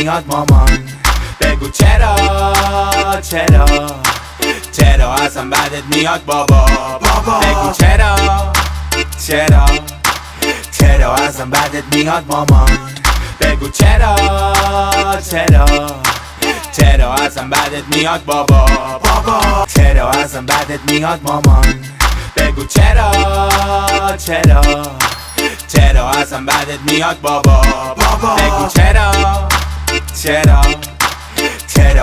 میاد مامان. بگو چرا چرا ازم بدت میاد بابا. بگو چرا ازم بدت میاد مامان. بگو چرا ازم بدت میاد بابا. چرا ازم بدت میاد مامان. بگو چرا ازم بدت میاد بابا. بگو چرا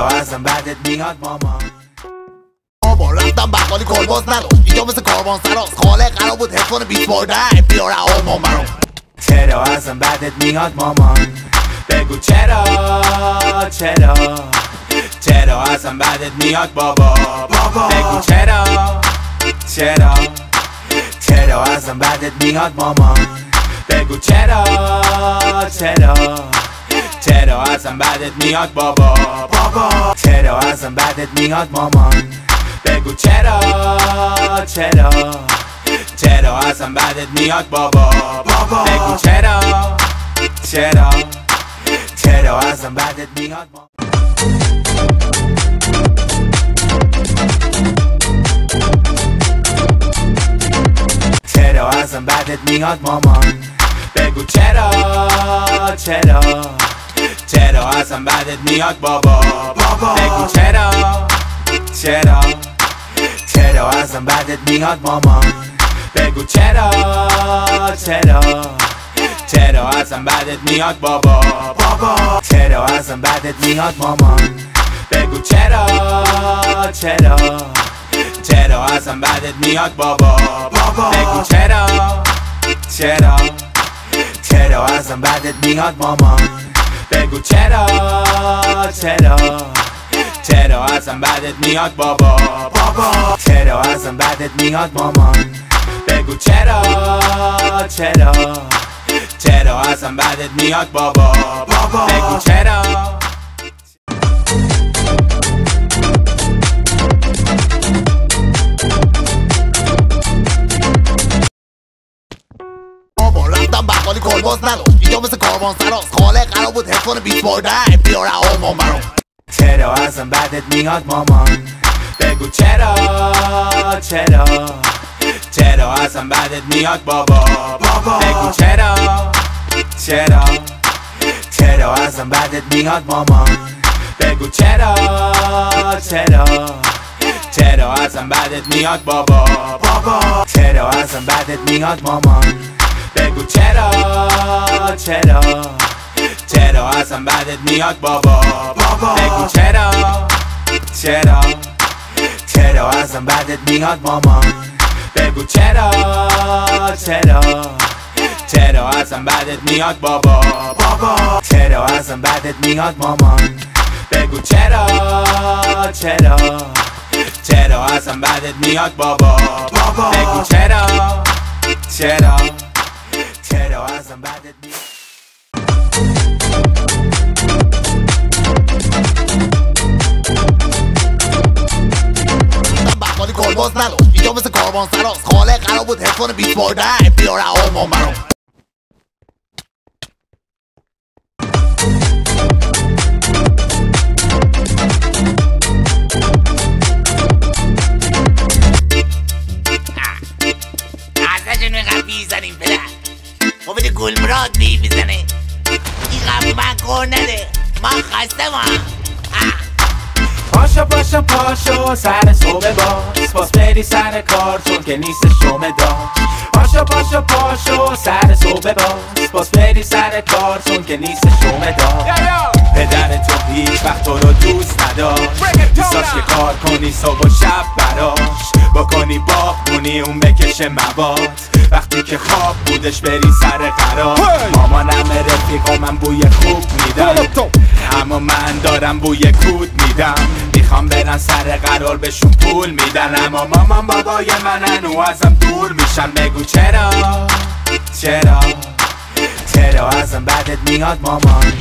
ازم بدت میاد مامان. بابا رفتم بقالی کلباس نداشت اینجا مثل کاروان سراست. خاله قرار بود هدفون 20 بارده بیاره آلمان برام. چرا ازم بدت میاد مامان. بگو چرا ازم بدت میاد بابا. بگو چرا ازم بدت میاد مامان. بگو چرا ازم بدت میاد بابا. چرا ازم بدت میاد مامان. بگو چرا ازم بدت میاد بابا. بگو چرا ازم بدت میاد مامان. چرا ازم بدت میاد مامان. بگو چرا ازم بدت میاد بابا. بگو چرا ازم بدت میاد مامان. بگو چرا ازم بدت میاد بابا. چرا ازم بدت میاد مامان. بگو چرا ازم بدت میاد بابا. بگو چرا ازم بدت میاد مامان. بگو چرا ازم بدت میاد بابا. چرا ازم بدت میاد مامان. بگو چرا ازم بدت میاد بابا. بگو چرا بابا رفتم بقالی کلباس نداشت اینجا مثل کاروان سراست. خاله قرار بود هدفون 20 بارده بیاره آلمان برام. چرا ازم بدت میاد مامان. بگو چرا ازم بدت میاد بابا. بگو چرا ازم بدت میاد مامان. بگو چرا ازم بدت میاد بابا. چرا ازم بدت میاد مامان. بگو چرا ازم بدت میاد بابا. بگو چرا ازم بدت میاد مامان. بگو چرا ازم بدت میاد بابا. چرا ازم بدت میاد مامان. بگو چرا ازم بدت میاد بابا. بگو چرا ازم بدت میاد. بقالی کلباس نداشت اینجا مثل کاروان سراست. خاله قرار بود هدفون 20 بارده بیاره آلمان برام. ازشون اینقدر بیزنیم پدر. ما بده گلمراد بیزنه این قبل من کار نده. من خسته پاشو سر صبح باز بری سر کار چون که نیست شومه داشت. پاشو سر صبح باز بری سر کار چون که نیست شومه داشت. پدر تو هیچ وقت تو رو دوست نداشت. دوستاش که کار کنی صبح و شب براش بکنی باغبونی اون بکشه مواد. وقتی که خواب بودش بری سر قرار. مامانم رفیق من بوی خوب میدم اما من دارم بوی کود میدم. میخوام برن سر قرار بهشون پول میدن اما مامان بابای منن و ازم دور میشن. بگو چرا ازم بدت میاد مامان.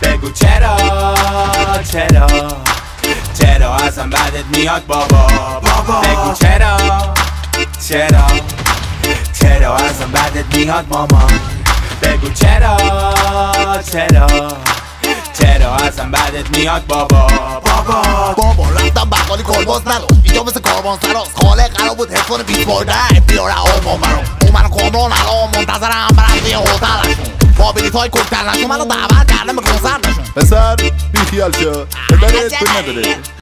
بگو چرا ازم بدت میاد بابا. بگو چرا ازم بدت میاد مامان. بگو چرا چرا ازم بدت میاد بابا بابا رفتم بقالی کلباس نداشت اینجا مثل کاروان سراست خاله قرار بود هدفون 20 برده بیاره آلمان برام اون منو کامران الان منتظرم برم توی هتلشون با بلیط‌های کوکتل نشون منو دعوت کردم به کنسرتشون پسر بیخیال شو پدرت پول نداره